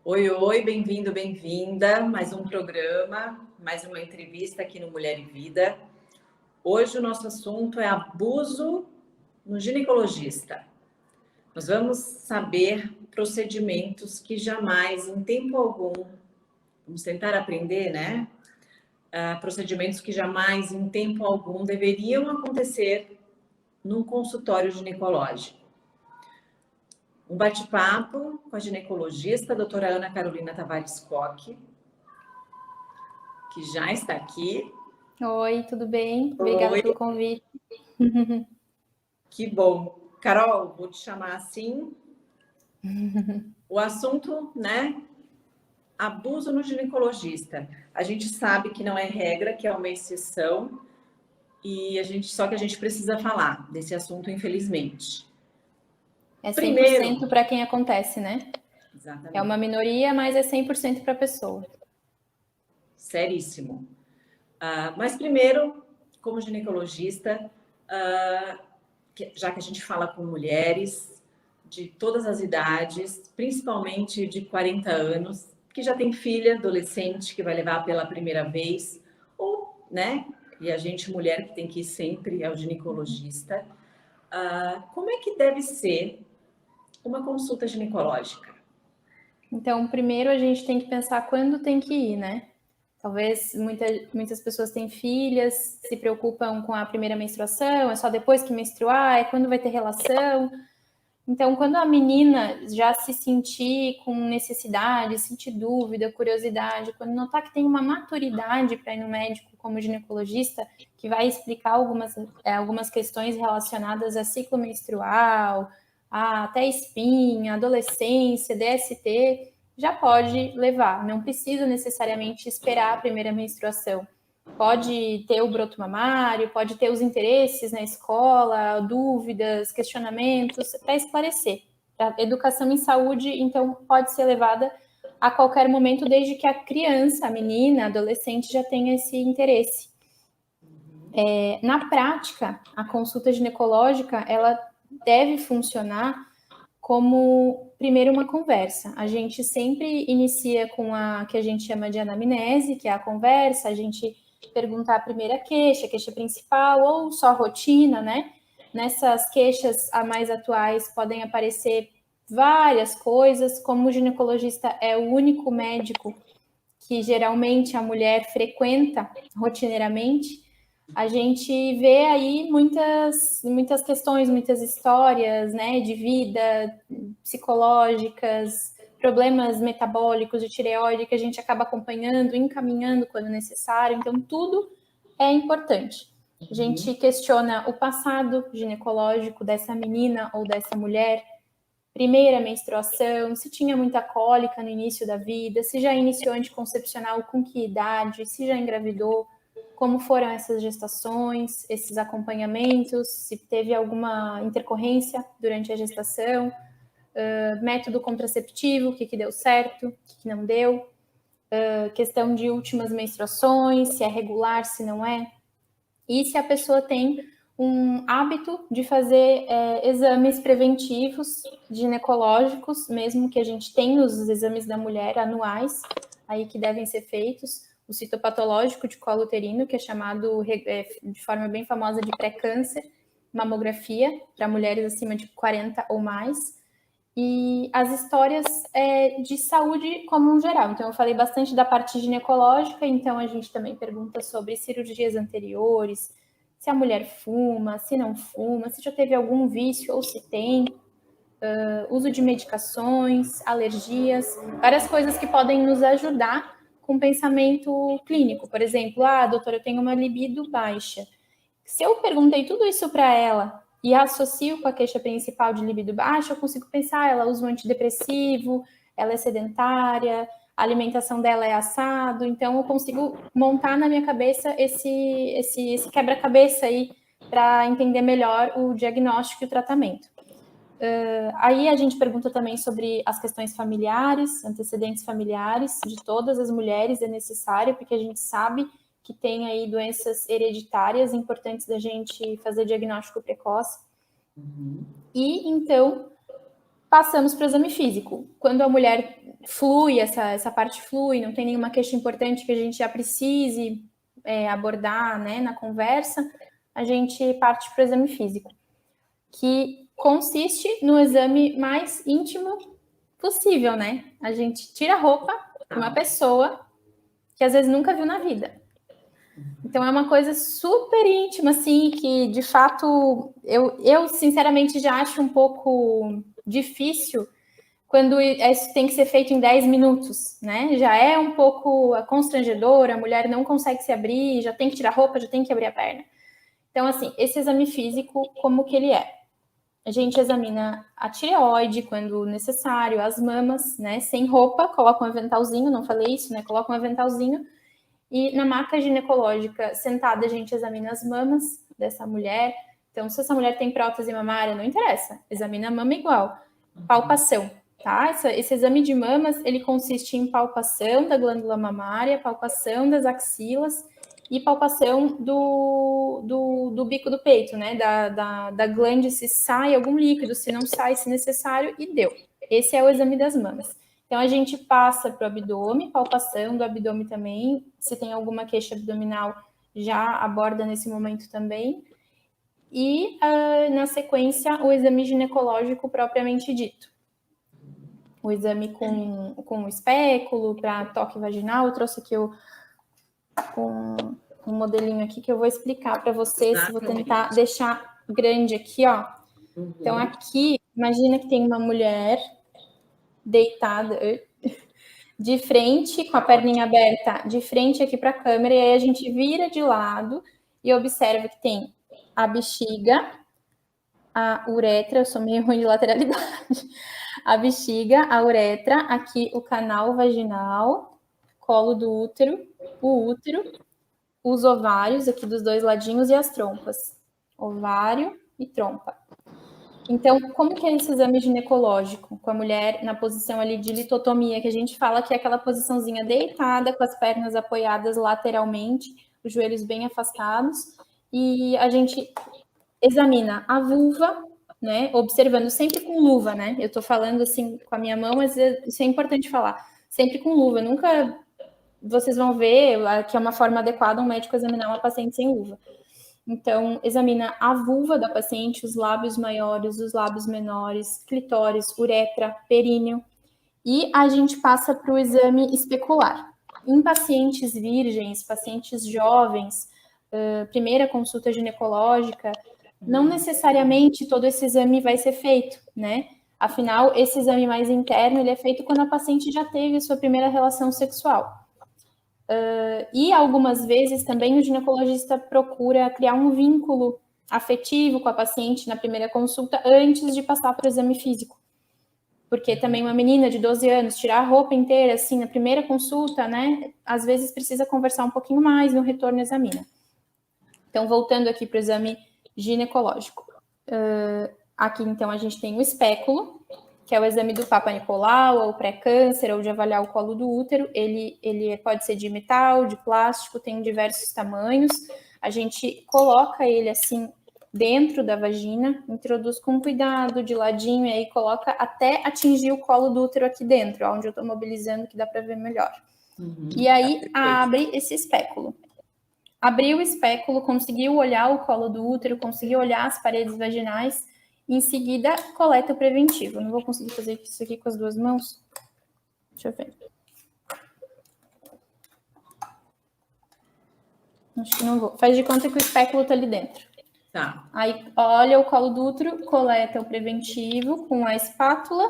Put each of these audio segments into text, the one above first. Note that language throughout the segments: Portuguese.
Oi, oi, bem-vindo, bem-vinda. Mais um programa, mais uma entrevista aqui no Mulher e Vida. Hoje o nosso assunto é abuso no ginecologista. Nós vamos saber procedimentos que jamais, em tempo algum, vamos tentar aprender, né? Procedimentos que jamais, em tempo algum, deveriam acontecer num consultório ginecológico. Um bate-papo com a ginecologista, a doutora Ana Carolina Tavares Koch, que já está aqui. Oi, tudo bem? Obrigada Oi, pelo convite. que bom. Carol, vou te chamar assim. O assunto, né? Abuso no ginecologista. A gente sabe que não é regra, que é uma exceção, e só que a gente precisa falar desse assunto, infelizmente. É Primeiro, 100% para quem acontece, né? É exatamente, uma minoria, mas é 100% para a pessoa. seríssimo. Mas primeiro, como ginecologista, já que a gente fala com mulheres de todas as idades, principalmente de 40 anos, que já tem filha, adolescente, que vai levar pela primeira vez, ou, né? E a gente, mulher, que tem que ir sempre ao ginecologista. Como é que deve ser uma consulta ginecológica? Então, primeiro a gente tem que pensar quando tem que ir, né? Talvez muitas pessoas têm filhas, se preocupam com a primeira menstruação, é só depois que menstruar, é quando vai ter relação. Então, quando a menina já se sentir com necessidade, sentir dúvida, curiosidade, quando notar que tem uma maturidade para ir no médico como ginecologista, que vai explicar algumas questões relacionadas a ciclo menstrual, até espinha, adolescência, DST, já pode levar. Não precisa necessariamente esperar a primeira menstruação. Pode ter o broto mamário, pode ter os interesses na escola, dúvidas, questionamentos, para esclarecer. A educação em saúde, então, pode ser levada a qualquer momento, desde que a criança, a menina, a adolescente já tenha esse interesse. Na prática, a consulta ginecológica, ela deve funcionar como, primeiro, uma conversa. A gente sempre inicia com a que a gente chama de anamnese, que é a conversa, a gente perguntar a primeira queixa, a queixa principal, ou só rotina, né? Nessas queixas a mais atuais podem aparecer várias coisas, como o ginecologista é o único médico que geralmente a mulher frequenta rotineiramente, a gente vê aí muitas questões, muitas histórias, né, de vida, psicológicas, problemas metabólicos de tireoide que a gente acaba acompanhando, encaminhando quando necessário. Então, tudo é importante. A gente questiona o passado ginecológico dessa menina ou dessa mulher, primeira menstruação, se tinha muita cólica no início da vida, se já iniciou anticoncepcional, com que idade, se já engravidou, como foram essas gestações, esses acompanhamentos, se teve alguma intercorrência durante a gestação, método contraceptivo, o que deu certo, o que não deu, questão de últimas menstruações, se é regular, se não é, e se a pessoa tem um hábito de fazer exames preventivos ginecológicos, mesmo que a gente tenha os exames da mulher anuais, aí que devem ser feitos, o citopatológico de colo uterino, que é chamado de forma bem famosa de pré-câncer, mamografia, para mulheres acima de 40 ou mais, e as histórias de saúde como um geral. Então, eu falei bastante da parte ginecológica, então a gente também pergunta sobre cirurgias anteriores, se a mulher fuma, se não fuma, se já teve algum vício ou se tem, uso de medicações, alergias, várias coisas que podem nos ajudar com pensamento clínico. Por exemplo, doutora, eu tenho uma libido baixa. Se eu perguntei tudo isso para ela e associo com a queixa principal de libido baixa, eu consigo pensar, ela usa um antidepressivo, ela é sedentária, a alimentação dela é assado, então eu consigo montar na minha cabeça esse quebra-cabeça aí para entender melhor o diagnóstico e o tratamento. Aí a gente pergunta também sobre as questões familiares, antecedentes familiares de todas as mulheres, é necessário, porque a gente sabe que tem aí doenças hereditárias importantes da gente fazer diagnóstico precoce. E então, passamos para o exame físico. Quando a mulher flui, essa parte flui, não tem nenhuma queixa importante que a gente já precise abordar, né, na conversa, a gente parte para o exame físico, que consiste no exame mais íntimo possível, né? A gente tira a roupa de uma pessoa que às vezes nunca viu na vida. Então é uma coisa super íntima, assim, que de fato eu sinceramente já acho um pouco difícil quando isso tem que ser feito em 10 minutos, né? Já é um pouco constrangedor, a mulher não consegue se abrir, já tem que tirar a roupa, já tem que abrir a perna. Então, assim, esse exame físico, como que ele é? A gente examina a tireoide quando necessário, as mamas, né? Sem roupa, coloca um aventalzinho, não falei isso, né? Coloca um aventalzinho. E na maca ginecológica, sentada, a gente examina as mamas dessa mulher. Então, se essa mulher tem prótese mamária, não interessa, examina a mama igual. Palpação, tá? Esse exame de mamas, ele consiste em palpação da glândula mamária, palpação das axilas e palpação do bico do peito, né? Da glande, se sai algum líquido, se não sai, se necessário, e deu. Esse é o exame das mamas. Então, a gente passa para o abdômen, palpação do abdômen também. Se tem alguma queixa abdominal, já aborda nesse momento também. E, na sequência, o exame ginecológico propriamente dito. O exame com o espéculo para toque vaginal. Eu trouxe aqui um modelinho aqui que eu vou explicar para vocês. Vou tentar deixar grande aqui, ó. Então, aqui, imagina que tem uma mulher deitada de frente, com a perninha aberta, de frente aqui para a câmera, e aí a gente vira de lado e observa que tem a bexiga, a uretra, eu sou meio ruim de lateralidade, a bexiga, a uretra, aqui o canal vaginal, colo do útero, o útero, os ovários aqui dos dois ladinhos e as trompas, ovário e trompa. Então, como que é esse exame ginecológico com a mulher na posição ali de litotomia, que a gente fala que é aquela posiçãozinha deitada, com as pernas apoiadas lateralmente, os joelhos bem afastados, e a gente examina a vulva, né, observando sempre com luva, né, eu tô falando assim com a minha mão, mas isso é importante falar, sempre com luva, nunca vocês vão ver que é uma forma adequada um médico examinar uma paciente sem luva. Então, examina a vulva da paciente, os lábios maiores, os lábios menores, clitóris, uretra, períneo. E a gente passa para o exame especular. Em pacientes virgens, pacientes jovens, primeira consulta ginecológica, não necessariamente todo esse exame vai ser feito, né? Afinal, esse exame mais interno, ele é feito quando a paciente já teve a sua primeira relação sexual. E algumas vezes também o ginecologista procura criar um vínculo afetivo com a paciente na primeira consulta antes de passar para o exame físico. Porque também uma menina de 12 anos tirar a roupa inteira assim na primeira consulta, né? Às vezes precisa conversar um pouquinho mais, no retorno examina. Então, voltando aqui para o exame ginecológico. Aqui, então, a gente tem o espéculo, que é o exame do Papa Nicolau, ou pré-câncer, ou de avaliar o colo do útero. Ele pode ser de metal, de plástico, tem diversos tamanhos. A gente coloca ele assim dentro da vagina, introduz com cuidado, de ladinho, e aí coloca até atingir o colo do útero aqui dentro, onde eu estou mobilizando, que dá para ver melhor. E aí abre esse espéculo. Abriu o espéculo, conseguiu olhar o colo do útero, conseguiu olhar as paredes vaginais. Em seguida, coleta o preventivo. Não vou conseguir fazer isso aqui com as duas mãos. Deixa eu ver. Acho que não vou. Faz de conta que o espéculo tá ali dentro. Tá. Aí, olha o colo do útero, coleta o preventivo com a espátula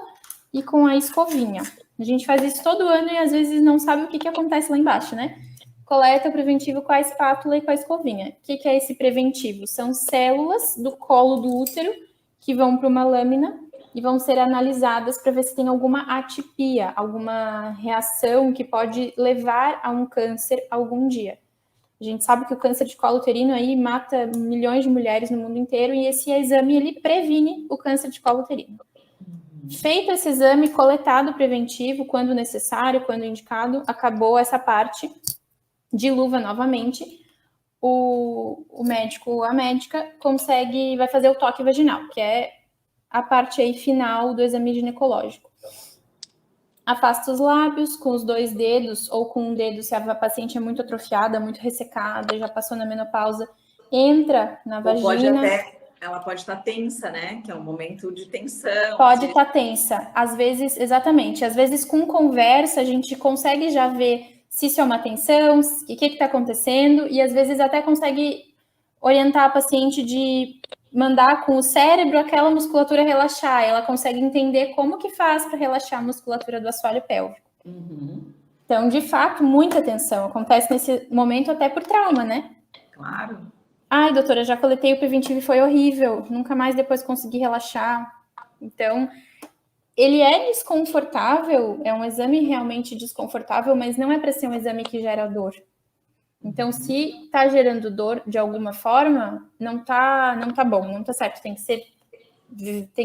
e com a escovinha. A gente faz isso todo ano e às vezes não sabe o que acontece lá embaixo, né? Coleta o preventivo com a espátula e com a escovinha. O que é esse preventivo? São células do colo do útero que vão para uma lâmina e vão ser analisadas para ver se tem alguma atipia, alguma reação que pode levar a um câncer algum dia. A gente sabe que o câncer de colo uterino aí mata milhões de mulheres no mundo inteiro e esse exame ele previne o câncer de colo uterino. Feito esse exame, coletado o preventivo, quando necessário, quando indicado, acabou essa parte de luva novamente. O médico ou a médica vai fazer o toque vaginal, que é a parte aí final do exame ginecológico. Afasta os lábios com os 2 dedos, ou com um dedo, se a paciente é muito atrofiada, muito ressecada, já passou na menopausa, entra na vagina. Ela pode estar tensa, né? Que é um momento de tensão. Pode estar tensa. Às vezes, exatamente. Às vezes, com conversa, a gente consegue já ver se isso é uma tensão, o que está acontecendo, e às vezes até consegue orientar a paciente de mandar com o cérebro aquela musculatura relaxar. Ela consegue entender como que faz para relaxar a musculatura do assoalho pélvico. Então, de fato, muita tensão. Acontece nesse momento até por trauma, né? Claro. Ai, doutora, já coletei o preventivo e foi horrível. Nunca mais depois consegui relaxar. Então, ele é desconfortável, é um exame realmente desconfortável, mas não é para ser um exame que gera dor. Então, se está gerando dor de alguma forma, não tá bom, não tá certo. Tem que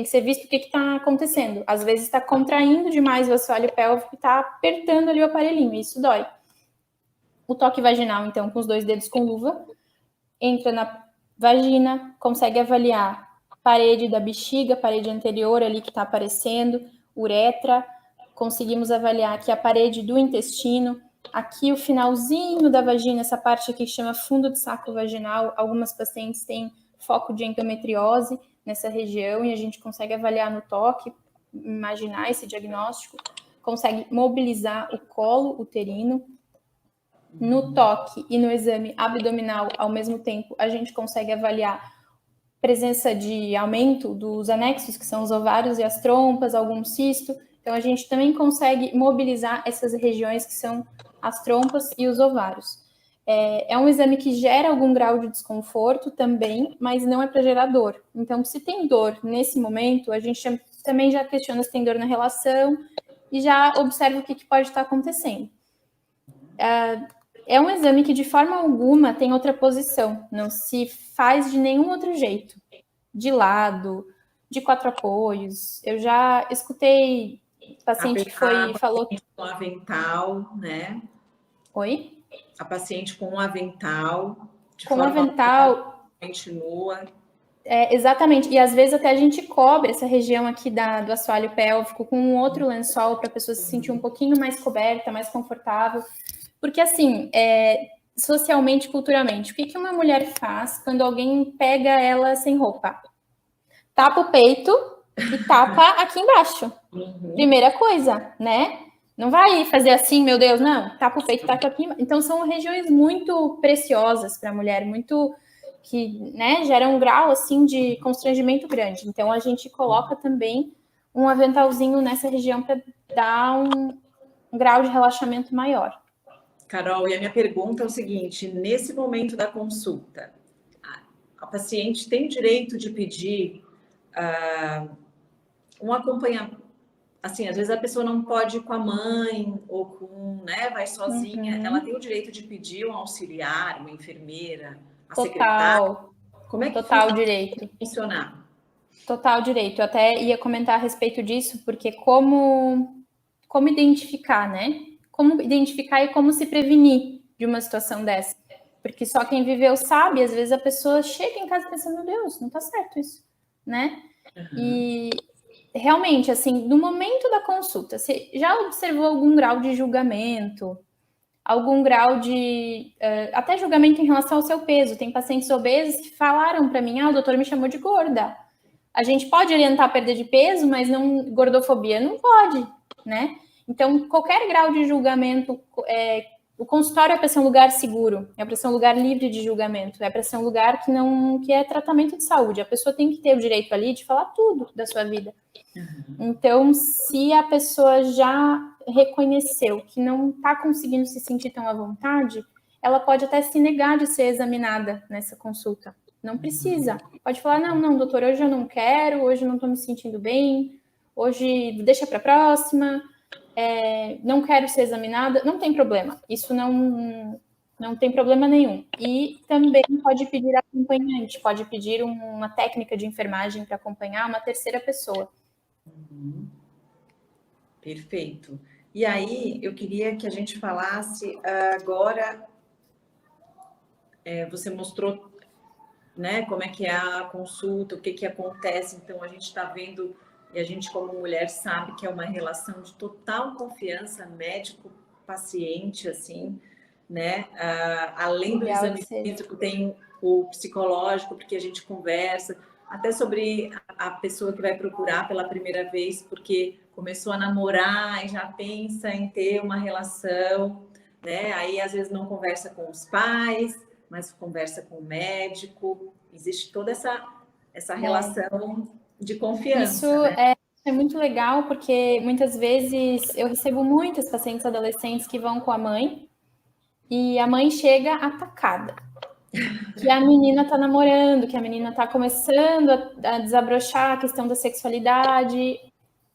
ser visto o que está acontecendo. Às vezes está contraindo demais o assoalho pélvico e está apertando ali o aparelhinho, e isso dói. O toque vaginal, então, com os 2 dedos com luva, entra na vagina, consegue avaliar parede da bexiga, parede anterior ali que está aparecendo, uretra, conseguimos avaliar aqui a parede do intestino, aqui o finalzinho da vagina, essa parte aqui que chama fundo de saco vaginal. Algumas pacientes têm foco de endometriose nessa região e a gente consegue avaliar no toque, imaginar esse diagnóstico, consegue mobilizar o colo uterino. No toque e no exame abdominal, ao mesmo tempo, a gente consegue avaliar presença de aumento dos anexos, que são os ovários e as trompas, algum cisto. Então, a gente também consegue mobilizar essas regiões que são as trompas e os ovários. É um exame que gera algum grau de desconforto também, mas não é para gerar dor. Então, se tem dor nesse momento, a gente também já questiona se tem dor na relação e já observa o que pode estar acontecendo. É um exame que, de forma alguma, tem outra posição. Não se faz de nenhum outro jeito. De lado, de 4 apoios. Eu já escutei paciente que falou... Com avental, né? Oi? A paciente com um avental. Com avental... Continua. Exatamente. E, às vezes, até a gente cobre essa região aqui do assoalho pélvico com um outro lençol para a pessoa se sentir um pouquinho mais coberta, mais confortável. Porque, assim, socialmente, culturalmente, o que uma mulher faz quando alguém pega ela sem roupa? Tapa o peito e tapa aqui embaixo. Primeira coisa, né? Não vai fazer assim, meu Deus, não. Tapa o peito e tapa aqui embaixo. Então, são regiões muito preciosas para a mulher, muito que, né, geram um grau, assim, de constrangimento grande. Então, a gente coloca também um aventalzinho nessa região para dar um grau de relaxamento maior. Carol, e a minha pergunta é o seguinte: nesse momento da consulta, a paciente tem direito de pedir um acompanhamento? Assim, às vezes a pessoa não pode ir com a mãe ou com, né, vai sozinha. Ela tem o direito de pedir um auxiliar, uma enfermeira, a secretária? Como é que total direito. Funcionar? Total direito. Eu até ia comentar a respeito disso, porque como identificar, né? Como identificar e como se prevenir de uma situação dessa. Porque só quem viveu sabe, às vezes a pessoa chega em casa pensando, meu Deus, não tá certo isso, né? E realmente, assim, no momento da consulta, você já observou algum grau de julgamento, algum grau de até julgamento em relação ao seu peso? Tem pacientes obesos que falaram para mim, o doutor me chamou de gorda. A gente pode orientar a perda de peso, mas não, gordofobia não pode, né? Então, qualquer grau de julgamento, o consultório é para ser um lugar seguro, é para ser um lugar livre de julgamento, é para ser um lugar que é tratamento de saúde. A pessoa tem que ter o direito ali de falar tudo da sua vida. Então, se a pessoa já reconheceu que não está conseguindo se sentir tão à vontade, ela pode até se negar de ser examinada nessa consulta. Não precisa. Pode falar, não, doutor, hoje eu não quero, hoje eu não estou me sentindo bem, hoje deixa para a próxima, não quero ser examinada, não tem problema. Isso não tem problema nenhum. E também pode pedir acompanhante, pode pedir uma técnica de enfermagem para acompanhar uma terceira pessoa. Perfeito. E aí, eu queria que a gente falasse agora, você mostrou né? Como é que é a consulta, o que que acontece. Então, a gente está vendo, e a gente como mulher sabe que é uma relação de total confiança médico-paciente, assim, né? Além do Ideal que exame seja. físico, tem o psicológico, porque a gente conversa, até sobre a pessoa que vai procurar pela primeira vez, porque começou a namorar e já pensa em ter uma relação, né? Aí às vezes não conversa com os pais, mas conversa com o médico. Existe toda essa relação de Isso confiança, né? é muito legal, porque muitas vezes eu recebo muitas pacientes adolescentes que vão com a mãe e a mãe chega atacada. Que a menina tá namorando, que a menina tá começando a desabrochar a questão da sexualidade.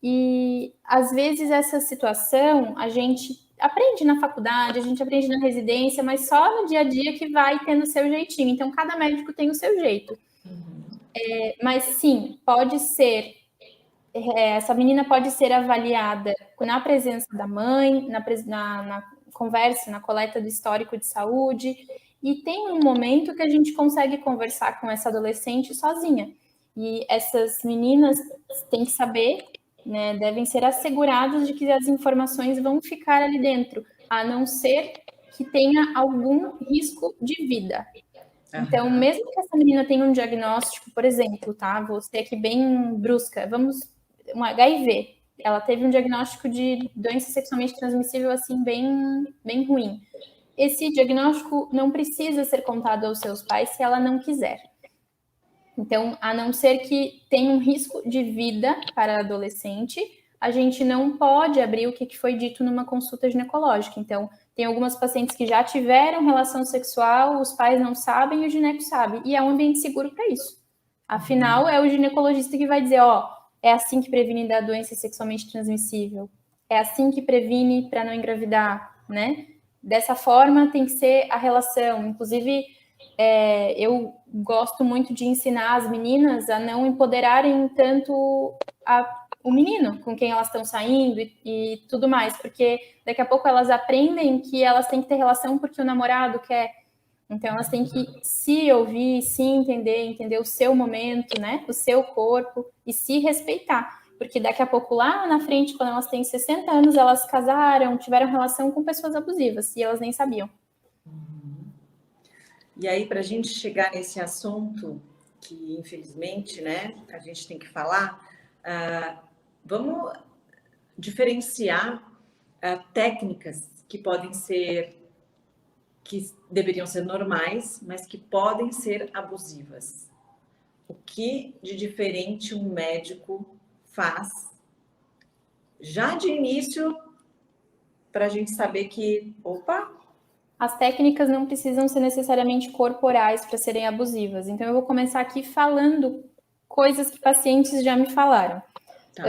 E às vezes essa situação a gente aprende na faculdade, a gente aprende na residência, mas só no dia a dia que vai tendo o seu jeitinho. Então, cada médico tem o seu jeito. Mas sim, pode ser. Essa menina pode ser avaliada na presença da mãe, na conversa, na coleta do histórico de saúde. E tem um momento que a gente consegue conversar com essa adolescente sozinha. E essas meninas têm que saber, né, devem ser asseguradas de que as informações vão ficar ali dentro, a não ser que tenha algum risco de vida. Então, mesmo que essa menina tenha um diagnóstico, por exemplo, tá? Vou ser aqui bem brusca, um HIV. Ela teve um diagnóstico de doença sexualmente transmissível, assim, bem ruim. Esse diagnóstico não precisa ser contado aos seus pais se ela não quiser. Então, a não ser que tenha um risco de vida para a adolescente, a gente não pode abrir o que foi dito numa consulta ginecológica. Então, tem algumas pacientes que já tiveram relação sexual, os pais não sabem e o gineco sabe. E é um ambiente seguro para isso. Afinal, é o ginecologista que vai dizer, ó, é assim que previne da doença sexualmente transmissível. É assim que previne para não engravidar, né? Dessa forma tem que ser a relação. Inclusive, eu gosto muito de ensinar as meninas a não empoderarem tanto o menino com quem elas estão saindo e tudo mais, porque daqui a pouco elas aprendem que elas têm que ter relação porque o namorado quer. Então elas têm que se ouvir, se entender o seu momento, né? O seu corpo e se respeitar. Porque daqui a pouco lá na frente, quando elas têm 60 anos, elas casaram, tiveram relação com pessoas abusivas e elas nem sabiam. E aí, para a gente chegar nesse assunto, que infelizmente, né, a gente tem que falar, vamos diferenciar técnicas que podem ser, que deveriam ser normais, mas que podem ser abusivas. O que de diferente um médico faz já de início para a gente saber que, opa, as técnicas não precisam ser necessariamente corporais para serem abusivas. Então, eu vou começar aqui falando coisas que pacientes já me falaram. tá.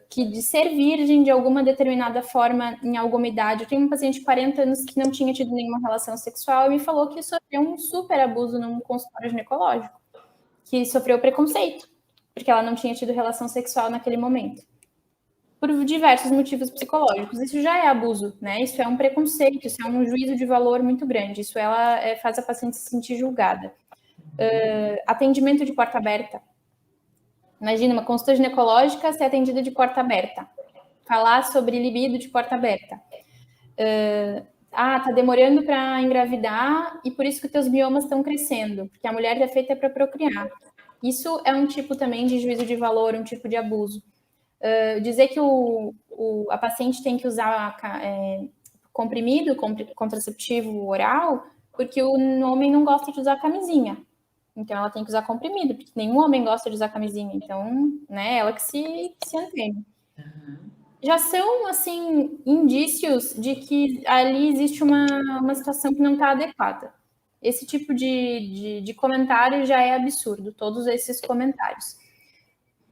Que de ser virgem de alguma determinada forma em alguma idade. Eu tenho um paciente de 40 anos que não tinha tido nenhuma relação sexual e me falou que sofreu um super abuso num consultório ginecológico, que sofreu preconceito, porque ela não tinha tido relação sexual naquele momento. Por diversos motivos psicológicos. Isso já é abuso, né? Isso é um preconceito, isso é um juízo de valor muito grande. Isso ela faz a paciente se sentir julgada. Atendimento de porta aberta. Imagina uma consulta ginecológica ser atendida de porta aberta. Falar sobre libido de porta aberta. Tá demorando para engravidar e por isso que teus biomas estão crescendo, porque a mulher é feita para procriar. Isso é um tipo também de juízo de valor, um tipo de abuso. Dizer que a paciente tem que usar comprimido contraceptivo oral porque o homem não gosta de usar camisinha. Então, ela tem que usar comprimido, porque nenhum homem gosta de usar camisinha. Então, né, ela que se antene. Já são, assim, indícios de que ali existe uma situação que não está adequada. Esse tipo de comentário já é absurdo, todos esses comentários.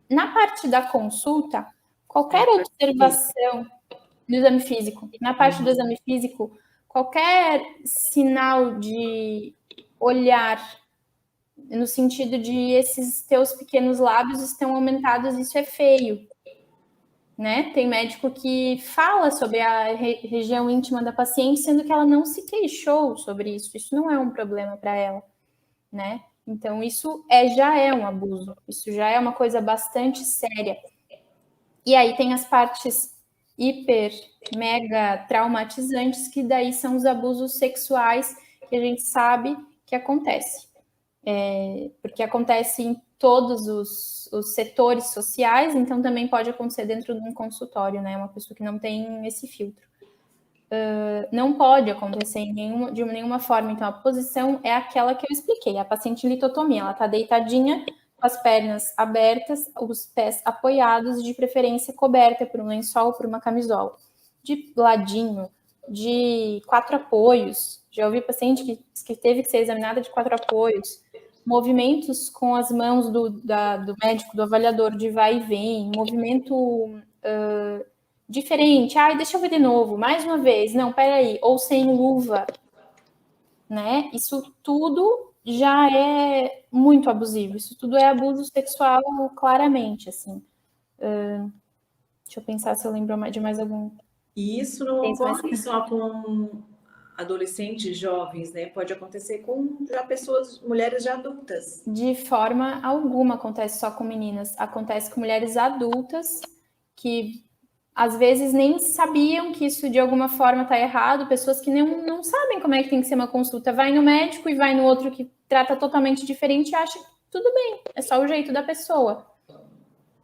Na parte da consulta, qualquer observação do exame físico, na parte do exame físico, qualquer sinal de olhar no sentido de esses teus pequenos lábios estão aumentados, isso é feio, né? Tem médico que fala sobre a região íntima da paciente, sendo que ela não se queixou sobre isso. Isso não é um problema para ela, né? Então, isso já é um abuso, isso já é uma coisa bastante séria. E aí tem as partes hiper, mega traumatizantes, que daí são os abusos sexuais que a gente sabe que acontece. Porque acontece em todos os setores sociais, então também pode acontecer dentro de um consultório, né? Uma pessoa que não tem esse filtro. Não pode acontecer de nenhuma forma. Então, a posição é aquela que eu expliquei, a paciente litotomia. Ela está deitadinha, com as pernas abertas, os pés apoiados, de preferência coberta por um lençol, por uma camisola. De ladinho, de 4 apoios. Já ouvi paciente que teve que ser examinada de 4 apoios. Movimentos com as mãos do médico, do avaliador, de vai e vem. Movimento diferente. Deixa eu ver de novo, mais uma vez. Não, peraí. Ou sem luva, né? Isso tudo já é muito abusivo. Isso tudo é abuso sexual, claramente, assim. Deixa eu pensar se eu lembro de mais algum. E isso não ocorre só com adolescentes jovens, né? Pode acontecer com já pessoas, mulheres já adultas. De forma alguma acontece só com meninas. Acontece com mulheres adultas que às vezes nem sabiam que isso de alguma forma está errado, pessoas que não sabem como é que tem que ser uma consulta. Vai no médico e vai no outro que trata totalmente diferente e acha que tudo bem, é só o jeito da pessoa.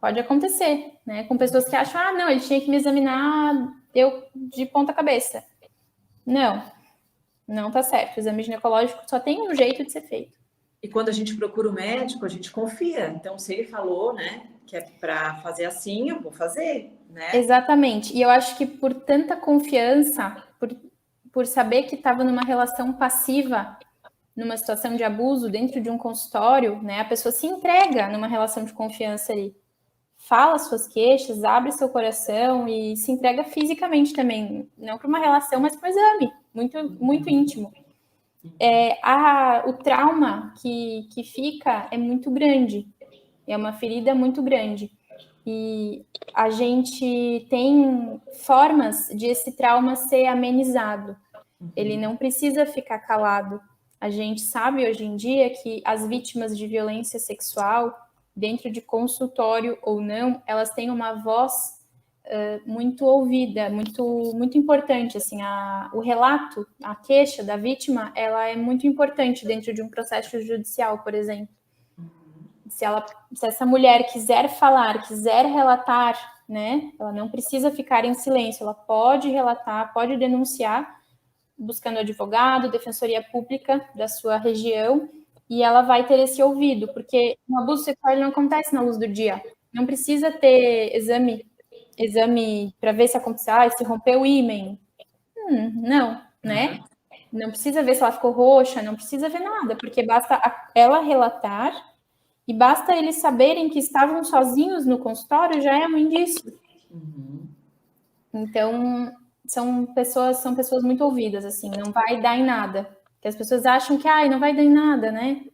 Pode acontecer, né? Com pessoas que acham, não, ele tinha que me examinar, eu de ponta cabeça. Não tá certo. O exame ginecológico só tem um jeito de ser feito. E quando a gente procura o médico, a gente confia. Então, se ele falou, né, que é para fazer assim, eu vou fazer, né? Exatamente. E eu acho que por tanta confiança, por saber que estava numa relação passiva, numa situação de abuso dentro de um consultório, né, a pessoa se entrega numa relação de confiança ali. Fala suas queixas, abre seu coração e se entrega fisicamente também. Não para uma relação, mas para um exame. Muito, muito íntimo. O trauma que fica é muito grande. É uma ferida muito grande. E a gente tem formas de esse trauma ser amenizado. Ele não precisa ficar calado. A gente sabe hoje em dia que as vítimas de violência sexual, dentro de consultório ou não, elas têm uma voz muito ouvida, muito, muito importante. Assim, o relato, a queixa da vítima, ela é muito importante dentro de um processo judicial, por exemplo. Se essa mulher quiser falar, quiser relatar, né, ela não precisa ficar em silêncio, ela pode relatar, pode denunciar, buscando advogado, defensoria pública da sua região, e ela vai ter esse ouvido, porque o abuso sexual não acontece na luz do dia. Não precisa ter exame para ver se aconteceu, se rompeu o ímen. Não, né? Não precisa ver se ela ficou roxa, não precisa ver nada, porque basta ela relatar e basta eles saberem que estavam sozinhos no consultório, já é um indício. Então, são pessoas muito ouvidas, assim, não vai dar em nada. Porque as pessoas acham que, não vai dar em nada, né?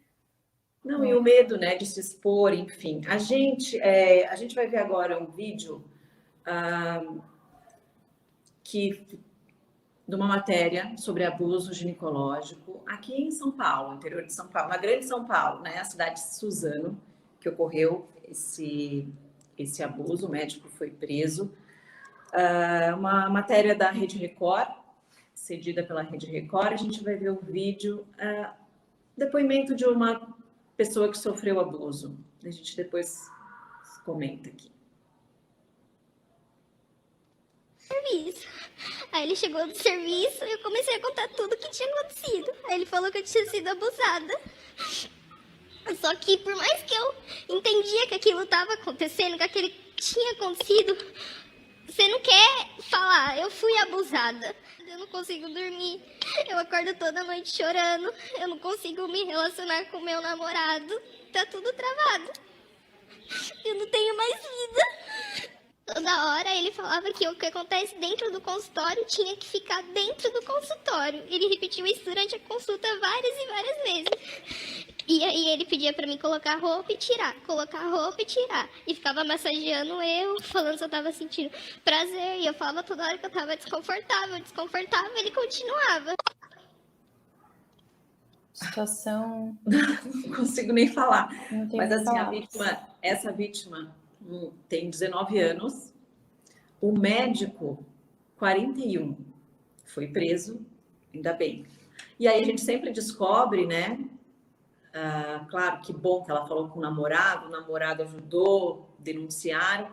Não, e o medo, né, de se expor, enfim. A gente vai ver agora um vídeo de uma matéria sobre abuso ginecológico aqui em São Paulo, interior de São Paulo, na grande São Paulo, né, a cidade de Suzano, que ocorreu esse abuso, o médico foi preso. Uma matéria da Rede Record, cedida pela Rede Record, a gente vai ver o vídeo, depoimento de uma pessoa que sofreu abuso. A gente depois comenta aqui. Serviço. Aí ele chegou do serviço e eu comecei a contar tudo que tinha acontecido. Aí ele falou que eu tinha sido abusada. Só que por mais que eu entendia que aquilo estava acontecendo, que aquilo tinha acontecido, você não quer falar, eu fui abusada. Eu não consigo dormir, eu acordo toda noite chorando, eu não consigo me relacionar com meu namorado, tá tudo travado. Eu não tenho mais vida. Toda hora ele falava que o que acontece dentro do consultório tinha que ficar dentro do consultório. Ele repetiu isso durante a consulta várias e várias vezes. E aí ele pedia pra mim colocar roupa e tirar, colocar roupa e tirar. E ficava massageando eu, falando se eu tava sentindo prazer. E eu falava toda hora que eu tava desconfortável, ele continuava. Situação... Não consigo nem falar. Não tenho Mas assim, palavras. essa vítima tem 19 anos, o médico, 41, foi preso, ainda bem. E aí a gente sempre descobre, né? Claro, que bom que ela falou com o namorado ajudou, denunciaram,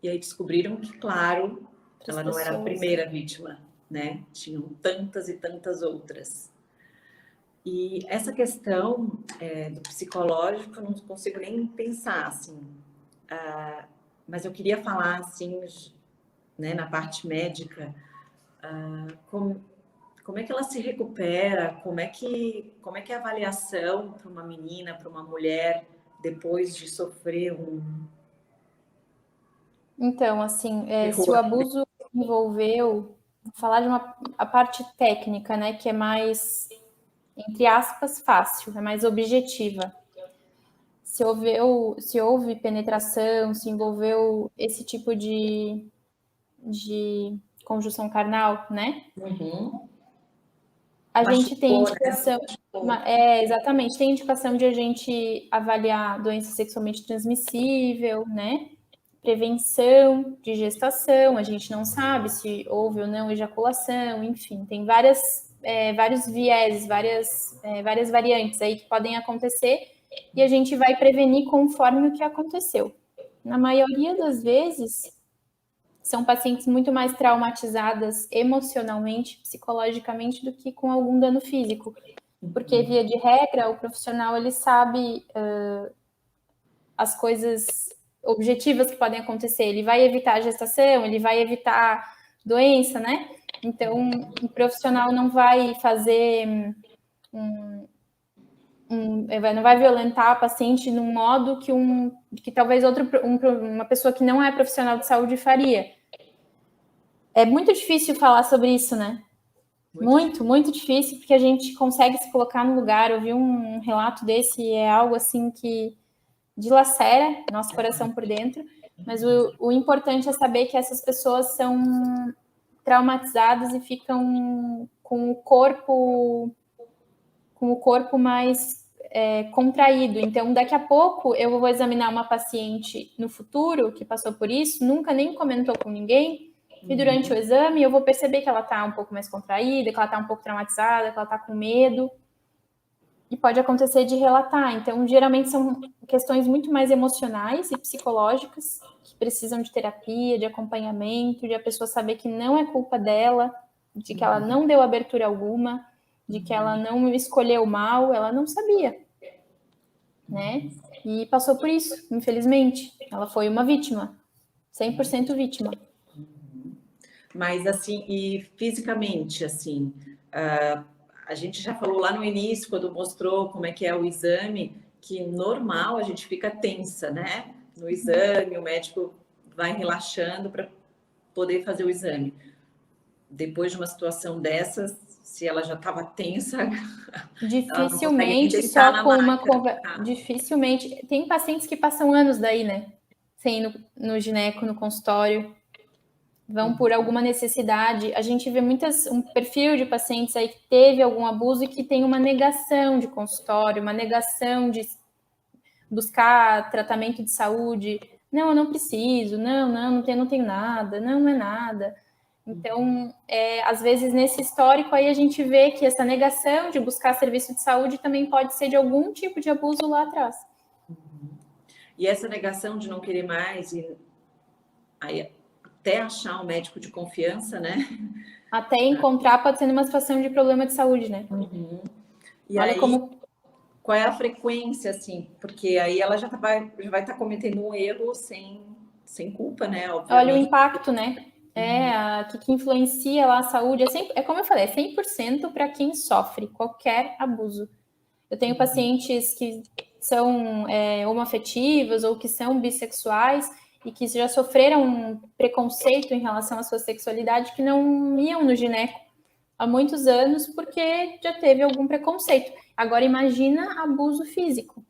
e aí descobriram que, claro, Outras ela não era a pessoas. primeira vítima, né? Tinham tantas e tantas outras. E essa questão do psicológico, eu não consigo nem pensar, assim. Mas eu queria falar, assim, né, na parte médica, como é que ela se recupera, como é que é a avaliação para uma menina, para uma mulher, depois de sofrer um Então, assim, se o terror. abuso envolveu, vou falar de a parte técnica, né, que é mais, entre aspas, fácil, é mais objetiva. Se houve penetração, se envolveu esse tipo de conjunção carnal, né? Uhum. A gente tem Machucou, né? indicação, Machucou. exatamente, tem indicação de a gente avaliar doença sexualmente transmissível, né? Prevenção de gestação, a gente não sabe se houve ou não ejaculação, enfim, tem vários vieses, várias variantes aí que podem acontecer e a gente vai prevenir conforme o que aconteceu. Na maioria das vezes, são pacientes muito mais traumatizadas emocionalmente, psicologicamente, do que com algum dano físico. Porque, via de regra, o profissional ele sabe as coisas objetivas que podem acontecer. Ele vai evitar a gestação, ele vai evitar doença, né? Então, o profissional não vai fazer não vai violentar a paciente num modo que talvez uma pessoa que não é profissional de saúde faria. É muito difícil falar sobre isso, né? Muito difícil, porque a gente consegue se colocar no lugar. Eu vi um relato desse e é algo assim que dilacera nosso coração por dentro, mas o importante é saber que essas pessoas são traumatizadas e ficam com o corpo mais contraído. Então, daqui a pouco, eu vou examinar uma paciente no futuro que passou por isso, nunca nem comentou com ninguém, e durante o exame eu vou perceber que ela está um pouco mais contraída, que ela está um pouco traumatizada, que ela está com medo, e pode acontecer de relatar. Então, geralmente são questões muito mais emocionais e psicológicas, que precisam de terapia, de acompanhamento, de a pessoa saber que não é culpa dela, de que ela não deu abertura alguma, de que ela não escolheu mal, ela não sabia, né? E passou por isso, infelizmente. Ela foi uma vítima, 100% vítima. Mas assim, e fisicamente, assim, a gente já falou lá no início, quando mostrou como é que é o exame, que normal a gente fica tensa, né? No exame, o médico vai relaxando para poder fazer o exame. Depois de uma situação dessas, se ela já estava tensa, ela não consegue nem Dificilmente deitar só na com uma maca. conversa. Dificilmente. Tem pacientes que passam anos daí, né? Sem ir no gineco, no consultório. Vão por alguma necessidade. A gente vê um perfil de pacientes aí que teve algum abuso e que tem uma negação de consultório, uma negação de buscar tratamento de saúde. Não, eu não preciso. Não tenho nada. Não é nada. Então, às vezes, nesse histórico aí, a gente vê que essa negação de buscar serviço de saúde também pode ser de algum tipo de abuso lá atrás. E essa negação de não querer mais, e aí, até achar um médico de confiança, né? Até encontrar pode ser numa situação de problema de saúde, né? E Olha aí, como... qual é a frequência, assim? Porque aí ela já vai estar cometendo um erro sem culpa, né? Olha o Obviamente. impacto, né? Que influencia lá a saúde. Como eu falei, é 100% para quem sofre qualquer abuso. Eu tenho pacientes que são homoafetivas ou que são bissexuais e que já sofreram um preconceito em relação à sua sexualidade que não iam no gineco há muitos anos porque já teve algum preconceito. Agora imagina abuso físico.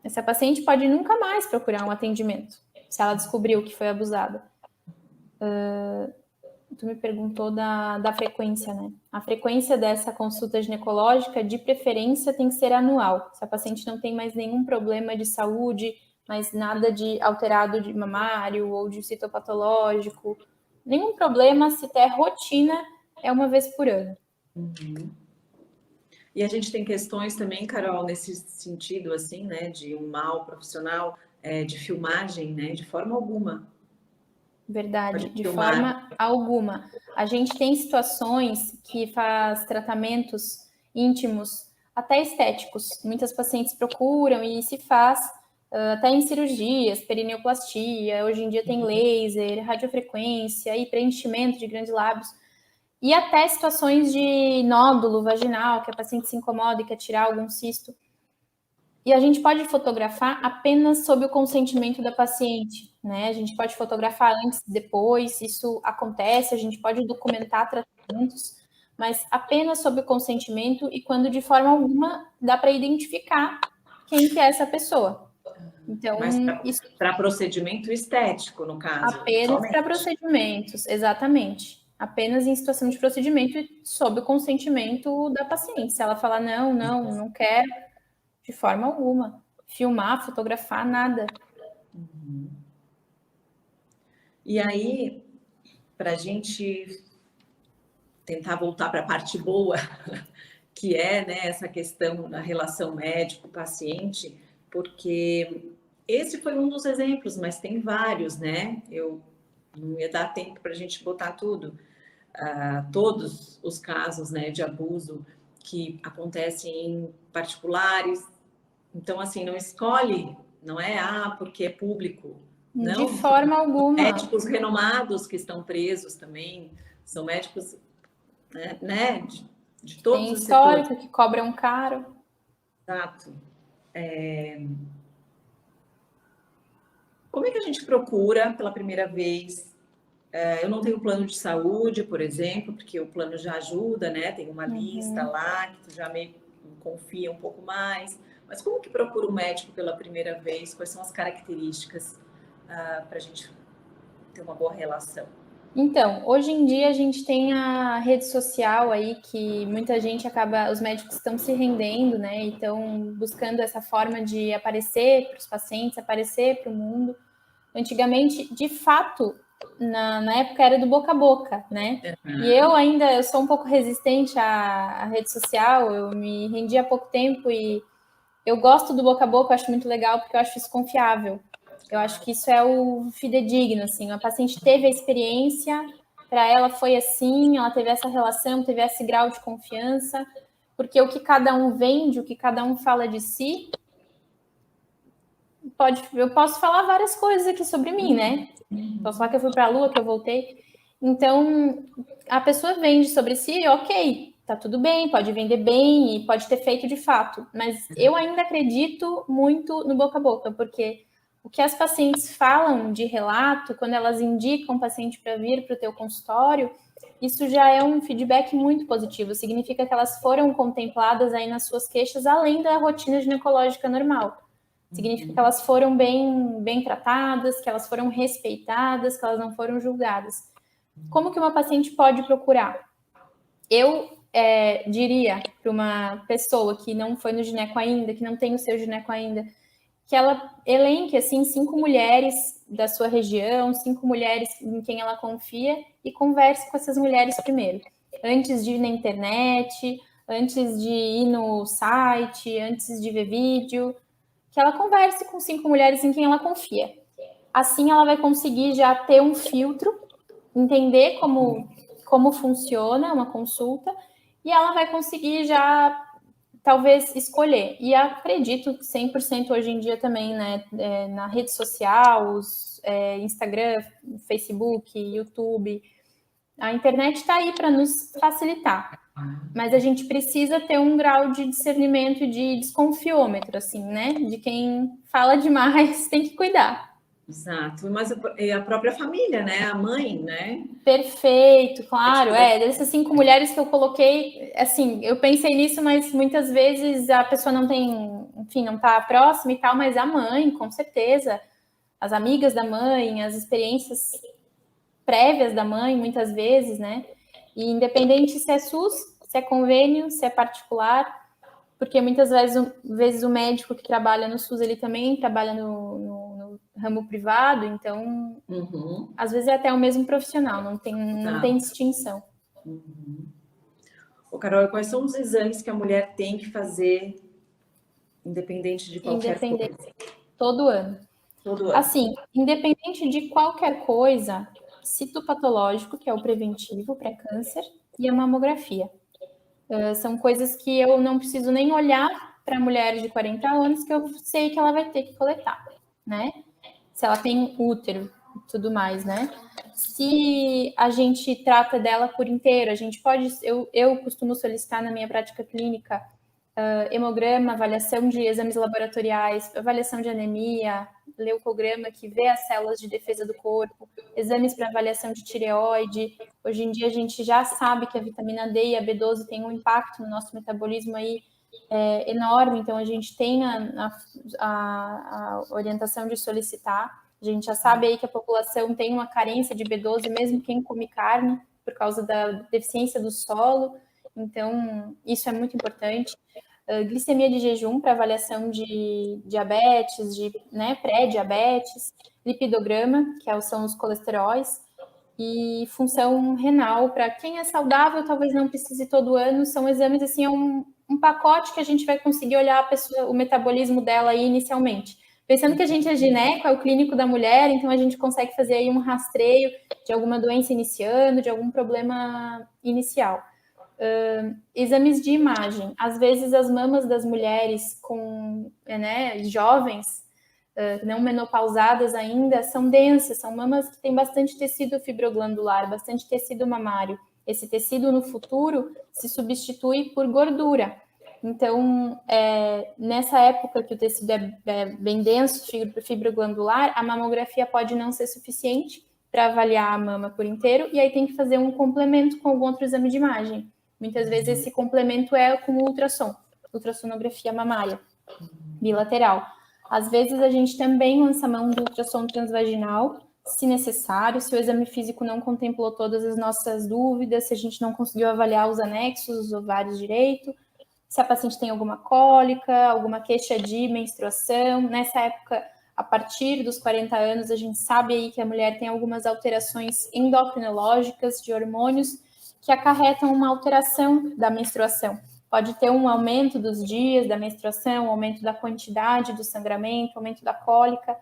Essa paciente pode nunca mais procurar um atendimento se ela descobriu que foi abusada. Tu me perguntou da frequência, né? A frequência dessa consulta ginecológica, de preferência, tem que ser anual. Se a paciente não tem mais nenhum problema de saúde, mas nada de alterado de mamário ou de citopatológico, nenhum problema, se der rotina, é uma vez por ano. Uhum. E a gente tem questões também, Carol, nesse sentido, assim, né, de um mal profissional, de filmagem, né, de forma alguma. Verdade, Pode de filmar. forma alguma. A gente tem situações que faz tratamentos íntimos, até estéticos. Muitas pacientes procuram e se faz até em cirurgias, perineoplastia, hoje em dia tem laser, radiofrequência e preenchimento de grandes lábios. E até situações de nódulo vaginal, que a paciente se incomoda e quer tirar algum cisto. E a gente pode fotografar apenas sob o consentimento da paciente, né? A gente pode fotografar antes e depois, isso acontece, a gente pode documentar tratamentos, mas apenas sob o consentimento e quando de forma alguma dá para identificar quem que é essa pessoa. Então, Mas isso para procedimento estético, no caso. apenas para procedimentos, exatamente. Apenas em situação de procedimento e sob o consentimento da paciente. Se ela falar não quero, de forma alguma. Filmar, fotografar, nada. Uhum. E aí, para a gente tentar voltar para a parte boa, que é, né, essa questão da relação médico-paciente, porque esse foi um dos exemplos, mas tem vários, né? Eu não ia dar tempo para a gente botar tudo, todos os casos, né, de abuso que acontecem em particulares. Então, assim, não escolhe, não é porque é público. Não, De forma alguma. médicos renomados que estão presos também, são médicos, né de todos Tem os setores. histórico que cobram caro. Exato. Como é que a gente procura pela primeira vez? Eu não tenho plano de saúde, por exemplo, porque o plano já ajuda, né? Tem uma lista lá que tu já meio confia um pouco mais. Mas como que procura um médico pela primeira vez? Quais são as características para a gente ter uma boa relação? Então, hoje em dia a gente tem a rede social aí que muita gente acaba, os médicos estão se rendendo, né? E estão buscando essa forma de aparecer para os pacientes, aparecer para o mundo. Antigamente, de fato, na época era do boca a boca, né? E eu sou um pouco resistente à rede social, eu me rendi há pouco tempo e eu gosto do boca a boca, eu acho muito legal porque eu acho isso confiável. Eu acho que isso é o fidedigno, assim. A paciente teve a experiência, para ela foi assim, ela teve essa relação, teve esse grau de confiança, porque o que cada um vende, o que cada um fala de si, eu posso falar várias coisas aqui sobre mim, né? Posso falar que eu fui para a Lua, que eu voltei. Então, a pessoa vende sobre si, ok, tá tudo bem, pode vender bem e pode ter feito de fato, mas eu ainda acredito muito no boca a boca, porque o que as pacientes falam de relato, quando elas indicam o paciente para vir para o teu consultório, isso já é um feedback muito positivo, significa que elas foram contempladas aí nas suas queixas, além da rotina ginecológica normal. Significa que elas foram bem tratadas, que elas foram respeitadas, que elas não foram julgadas. Como que uma paciente pode procurar? Eu diria para uma pessoa que não foi no gineco ainda, que não tem o seu gineco ainda, que ela elenque, assim, 5 mulheres da sua região, 5 mulheres em quem ela confia e converse com essas mulheres primeiro. Antes de ir na internet, antes de ir no site, antes de ver vídeo, que ela converse com 5 mulheres em quem ela confia. Assim ela vai conseguir já ter um filtro, entender como funciona uma consulta e ela vai conseguir já talvez escolher. E acredito que 100% hoje em dia também, né, na rede social, Instagram, Facebook, YouTube, a internet está aí para nos facilitar. Mas a gente precisa ter um grau de discernimento e de desconfiômetro, assim, né? De quem fala demais tem que cuidar. Exato, mas a própria família, né? A mãe, né? Perfeito, claro. Dessas 5 mulheres que eu coloquei, assim, eu pensei nisso, mas muitas vezes a pessoa não tem, enfim, não tá próxima e tal, mas a mãe, com certeza, as amigas da mãe, as experiências prévias da mãe, muitas vezes, né? E independente se é SUS, se é convênio, se é particular, porque muitas vezes o médico que trabalha no SUS, ele também trabalha no ramo privado, então, às vezes é até o mesmo profissional, não tem distinção. Ô, Carol, quais são os exames que a mulher tem que fazer, independente de qualquer coisa? Todo ano. Todo ano. Assim, independente de qualquer coisa, citopatológico, que é o preventivo, pré-câncer, e a mamografia. São coisas que eu não preciso nem olhar para a mulher de 40 anos, que eu sei que ela vai ter que coletar, né? Se ela tem útero e tudo mais, né? Se a gente trata dela por inteiro, a gente pode... Eu costumo solicitar na minha prática clínica hemograma, avaliação de exames laboratoriais, avaliação de anemia, leucograma, que vê as células de defesa do corpo, exames para avaliação de tireoide. Hoje em dia a gente já sabe que a vitamina D e a B12 têm um impacto no nosso metabolismo aí enorme, então a gente tem a orientação de solicitar. A gente já sabe aí que a população tem uma carência de B12, mesmo quem come carne, por causa da deficiência do solo. Então, isso é muito importante. Glicemia de jejum para avaliação de diabetes, de pré-diabetes, lipidograma, que são os colesteróis, e função renal. Para quem é saudável, talvez não precise todo ano, são exames, assim, é um pacote que a gente vai conseguir olhar a pessoa, o metabolismo dela aí inicialmente. Pensando que a gente é gineco, é o clínico da mulher, então a gente consegue fazer aí um rastreio de alguma doença iniciando, de algum problema inicial. Exames de imagem. Às vezes as mamas das mulheres jovens, não menopausadas ainda, são densas, são mamas que têm bastante tecido fibroglandular, bastante tecido mamário. Esse tecido no futuro se substitui por gordura. Então, nessa época que o tecido é bem denso, fibroglandular, a mamografia pode não ser suficiente para avaliar a mama por inteiro, e aí tem que fazer um complemento com algum outro exame de imagem. Muitas vezes esse complemento é com ultrassonografia mamária, bilateral. Às vezes a gente também lança mão do ultrassom transvaginal, se necessário, se o exame físico não contemplou todas as nossas dúvidas, se a gente não conseguiu avaliar os anexos, os ovários direito, se a paciente tem alguma cólica, alguma queixa de menstruação. Nessa época, a partir dos 40 anos, a gente sabe aí que a mulher tem algumas alterações endocrinológicas de hormônios que acarretam uma alteração da menstruação. Pode ter um aumento dos dias da menstruação, aumento da quantidade do sangramento, aumento da cólica.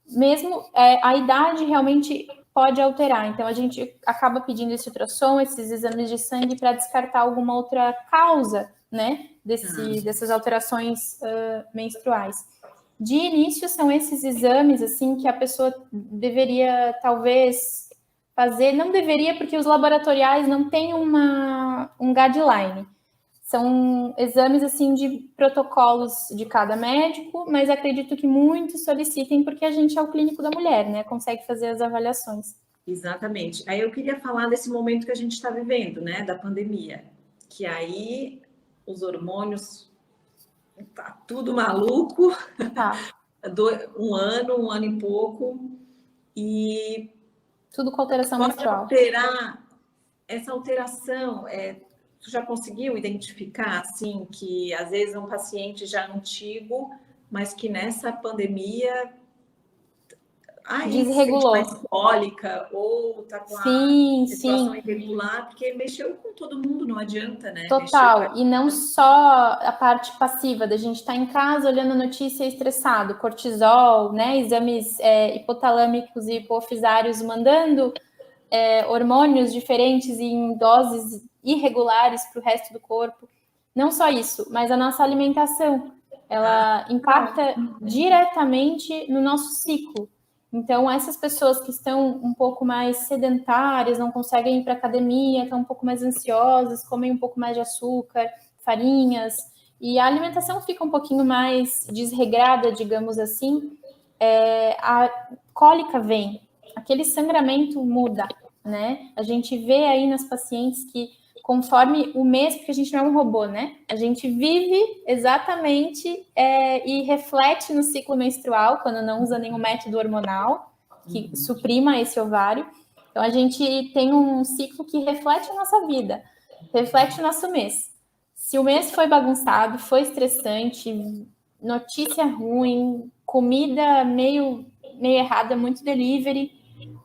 Mesmo a idade realmente pode alterar. Então, a gente acaba pedindo esse ultrassom, esses exames de sangue para descartar alguma outra causa, né, dessas alterações menstruais. De início, são esses exames, assim, que a pessoa deveria, talvez, fazer. Não deveria, porque os laboratoriais não têm um guideline. São exames, assim, de protocolos de cada médico, mas acredito que muitos solicitem, porque a gente é o clínico da mulher, né? Consegue fazer as avaliações. Exatamente. Aí eu queria falar desse momento que a gente está vivendo, né? Da pandemia. Que aí os hormônios, tá tudo maluco. Tá. Um ano e pouco. E tudo com alteração menstrual. Alterar essa alteração, tu já conseguiu identificar, assim, que às vezes é um paciente já antigo, mas que nessa pandemia desregulou, mais cólica ou tá com sim, a situação irregular, porque mexeu com todo mundo, não adianta, né? Total, e não só a parte passiva, da gente estar em casa olhando a notícia estressado, cortisol, né, exames hipotalâmicos e hipofisários mandando hormônios diferentes em doses irregulares para o resto do corpo. Não só isso, mas a nossa alimentação, ela impacta diretamente no nosso ciclo. Então, essas pessoas que estão um pouco mais sedentárias, não conseguem ir para a academia, estão um pouco mais ansiosas, comem um pouco mais de açúcar, farinhas, e a alimentação fica um pouquinho mais desregrada, digamos assim, a cólica vem, aquele sangramento muda, né? A gente vê aí nas pacientes que conforme o mês, porque a gente não é um robô, né? A gente vive exatamente e reflete no ciclo menstrual, quando não usa nenhum método hormonal que suprima esse ovário. Então, a gente tem um ciclo que reflete a nossa vida, reflete o nosso mês. Se o mês foi bagunçado, foi estressante, notícia ruim, comida meio errada, muito delivery,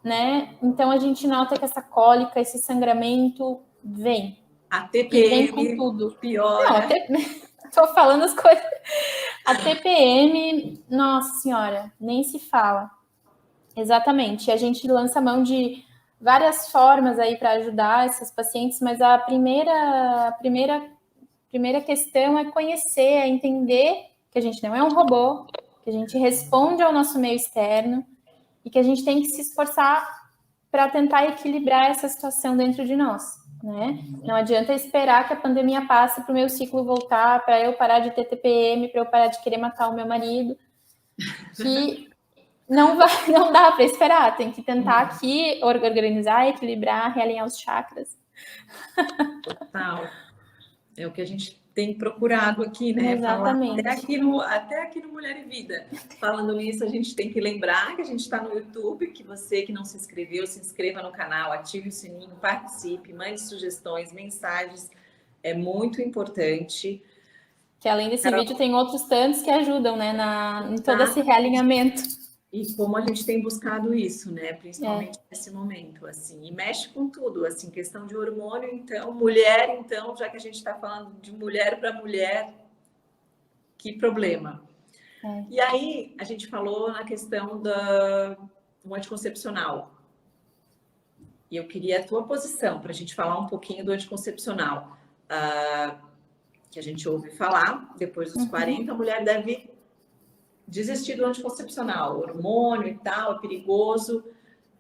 né? Então, a gente nota que essa cólica, esse sangramento vem. A E vem com TPM tudo. pior. Não, tô falando as coisas. A TPM, nossa senhora, nem se fala. Exatamente. A gente lança mão de várias formas aí para ajudar esses pacientes, mas a primeira questão é conhecer, é entender que a gente não é um robô, que a gente responde ao nosso meio externo e que a gente tem que se esforçar para tentar equilibrar essa situação dentro de nós, né? Não adianta esperar que a pandemia passe para o meu ciclo voltar, para eu parar de ter TPM, para eu parar de querer matar o meu marido, que não dá para esperar, tem que tentar aqui organizar, equilibrar, realinhar os chakras. Total. É o que a gente tem procurado aqui, né? Exatamente. Falar até aqui no Mulher e Vida. Falando nisso, a gente tem que lembrar que a gente está no YouTube, que você que não se inscreveu, se inscreva no canal, ative o sininho, participe, mande sugestões, mensagens. É muito importante. Que além desse vídeo tem outros tantos que ajudam, né, em todo esse realinhamento. E como a gente tem buscado isso, né? Principalmente nesse momento, assim. E mexe com tudo, assim, questão de hormônio, então, mulher, então, já que a gente está falando de mulher para mulher, que problema. E aí, a gente falou na questão do anticoncepcional. E eu queria a tua posição para a gente falar um pouquinho do anticoncepcional. Que a gente ouve falar, depois dos 40, a mulher deve desistir do anticoncepcional, hormônio e tal, é perigoso.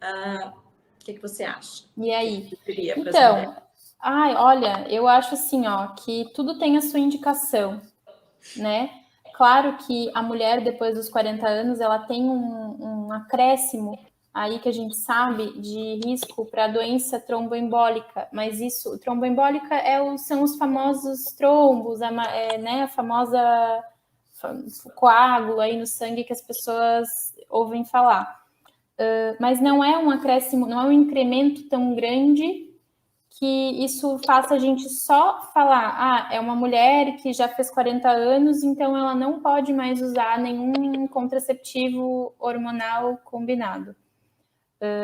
O que você acha? E aí? Então, olha, eu acho assim, ó, que tudo tem a sua indicação, né? Claro que a mulher, depois dos 40 anos, ela tem um acréscimo aí que a gente sabe de risco para doença tromboembólica, mas isso, tromboembólica são os famosos trombos, né? A famosa coágulo aí no sangue que as pessoas ouvem falar. Mas não é um acréscimo, não é um incremento tão grande que isso faça a gente só falar, é uma mulher que já fez 40 anos, então ela não pode mais usar nenhum contraceptivo hormonal combinado.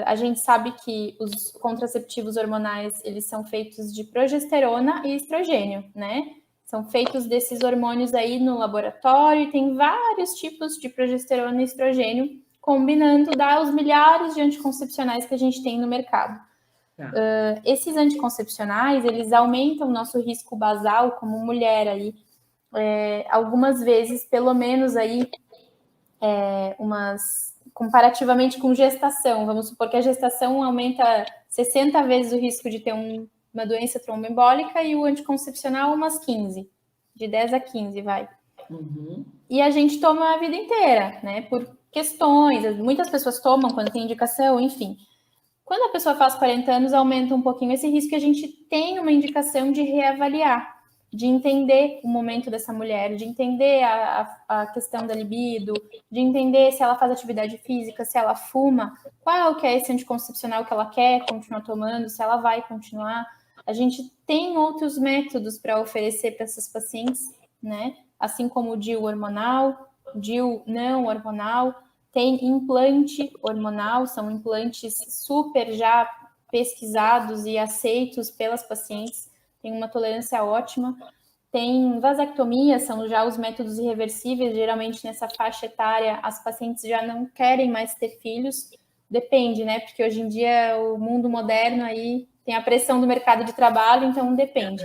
A gente sabe que os contraceptivos hormonais, eles são feitos de progesterona e estrogênio, né? São feitos desses hormônios aí no laboratório e tem vários tipos de progesterona e estrogênio, combinando dá os milhares de anticoncepcionais que a gente tem no mercado. Esses anticoncepcionais, eles aumentam o nosso risco basal como mulher aí, algumas vezes, pelo menos aí, comparativamente com gestação. Vamos supor que a gestação aumenta 60 vezes o risco de ter uma doença tromboembólica e o anticoncepcional umas 15, de 10 a 15, vai. E a gente toma a vida inteira, né, por questões, muitas pessoas tomam quando tem indicação, enfim. Quando a pessoa faz 40 anos, aumenta um pouquinho esse risco e a gente tem uma indicação de reavaliar, de entender o momento dessa mulher, de entender a questão da libido, de entender se ela faz atividade física, se ela fuma, qual que é esse anticoncepcional que ela quer continuar tomando, se ela vai continuar. A gente tem outros métodos para oferecer para essas pacientes, né? Assim como o DIU hormonal, DIU não hormonal, tem implante hormonal, são implantes super já pesquisados e aceitos pelas pacientes, tem uma tolerância ótima. Tem vasectomia, são já os métodos irreversíveis, geralmente nessa faixa etária as pacientes já não querem mais ter filhos, depende, né? Porque hoje em dia o mundo moderno aí tem a pressão do mercado de trabalho, então depende.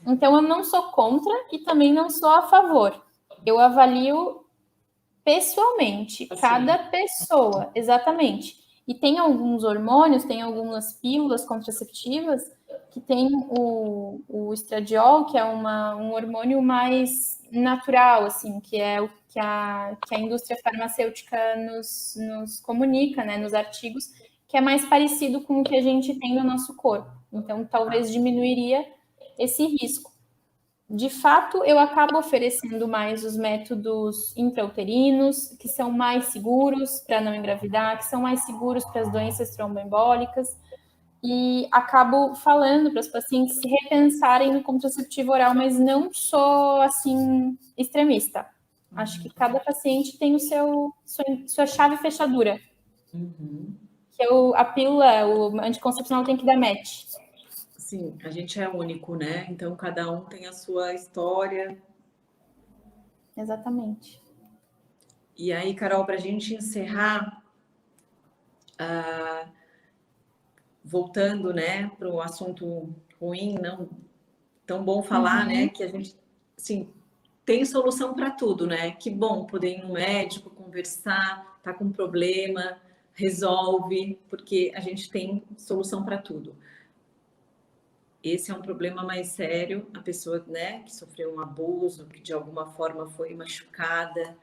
Então eu não sou contra e também não sou a favor. Eu avalio pessoalmente, cada pessoa, exatamente. E tem alguns hormônios, tem algumas pílulas contraceptivas que tem o estradiol, que é um hormônio mais natural, assim, que é o que a indústria farmacêutica nos comunica, né, nos artigos, que é mais parecido com o que a gente tem no nosso corpo. Então, talvez diminuiria esse risco. de fato, eu acabo oferecendo mais os métodos intrauterinos, que são mais seguros para não engravidar, que são mais seguros para as doenças tromboembólicas, e acabo falando para os pacientes se repensarem no contraceptivo oral, mas não sou, assim, extremista. Acho que cada paciente tem sua chave fechadura, que a pílula, o anticoncepcional tem que dar match. Sim, a gente é único, né? Então, cada um tem a sua história. Exatamente. E aí, Carol, para a gente encerrar, voltando, né, para o assunto ruim, não tão bom falar, né, que a gente, assim, tem solução para tudo, né? Que bom poder ir no médico, conversar, tá com problema, resolve, porque a gente tem solução para tudo. Esse é um problema mais sério, a pessoa, né, que sofreu um abuso, que de alguma forma foi machucada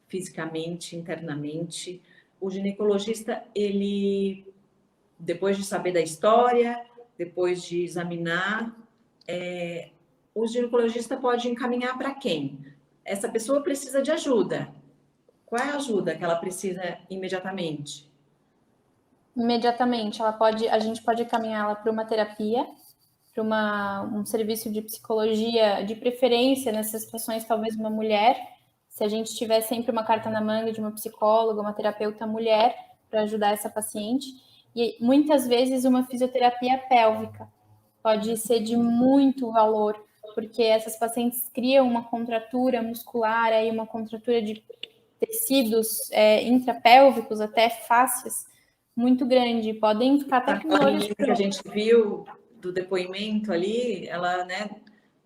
fisicamente, internamente. O ginecologista, ele, depois de saber da história, depois de examinar, o ginecologista pode encaminhar para quem? Essa pessoa precisa de ajuda. Qual é a ajuda que ela precisa imediatamente? Imediatamente, a gente pode caminhá-la para uma terapia, para um serviço de psicologia, de preferência nessas situações, talvez uma mulher, se a gente tiver sempre uma carta na manga de uma psicóloga, uma terapeuta mulher, para ajudar essa paciente, e muitas vezes uma fisioterapia pélvica pode ser de muito valor, porque essas pacientes criam uma contratura muscular, aí uma contratura de tecidos intrapélvicos, até fáscias, muito grande, podem ficar até com Aquela dores menina que a gente viu do depoimento ali, ela, né,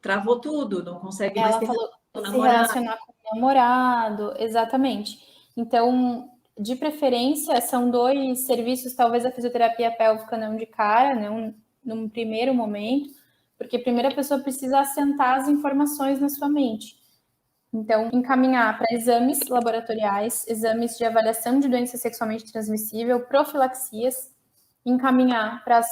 travou tudo, não consegue mais ela ter falou se namorado. relacionar com o namorado, exatamente. Então, de preferência, são 2 serviços, talvez a fisioterapia pélvica não de cara, não num primeiro momento, porque primeiro a pessoa precisa assentar as informações na sua mente. Então, encaminhar para exames laboratoriais, exames de avaliação de doença sexualmente transmissível, profilaxias, encaminhar para as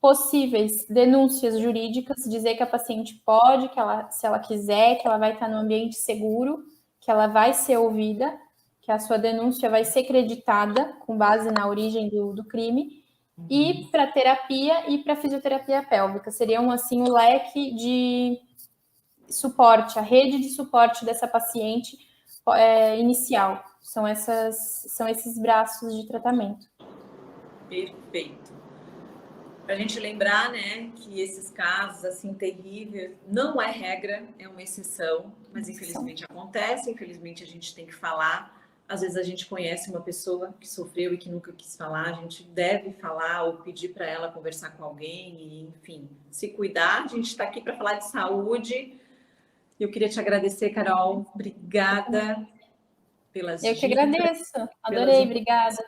possíveis denúncias jurídicas, dizer que a paciente pode, que ela, se ela quiser, que ela vai estar no ambiente seguro, que ela vai ser ouvida, que a sua denúncia vai ser creditada com base na origem do crime, e para terapia e para fisioterapia pélvica. Seriam, assim, o leque de suporte, a rede de suporte dessa paciente inicial. São esses braços de tratamento. Perfeito. Para a gente lembrar, né, que esses casos assim terríveis não é regra, é uma exceção, mas infelizmente acontece, infelizmente a gente tem que falar. Às vezes a gente conhece uma pessoa que sofreu e que nunca quis falar, a gente deve falar ou pedir para ela conversar com alguém e, enfim, se cuidar. A gente está aqui para falar de saúde. Eu queria te agradecer, Carol. Obrigada pelas Eu que dicas, agradeço. Adorei, obrigada.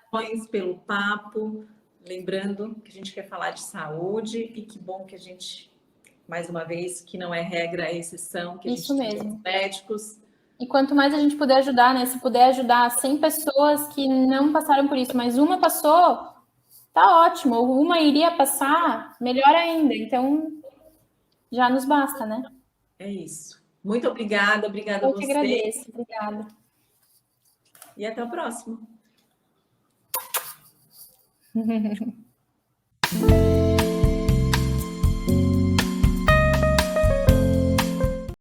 pelo papo. Lembrando que a gente quer falar de saúde e que bom que a gente, mais uma vez, que não é regra, é exceção, que a Isso gente tem mesmo. médicos. E quanto mais a gente puder ajudar, né? Se puder ajudar 100 pessoas que não passaram por isso, mas uma passou, tá ótimo. Ou uma iria passar, melhor ainda. Então, já nos basta, né? É isso. Muito obrigada, obrigada a Eu que você. agradeço. Obrigada. E até o próximo.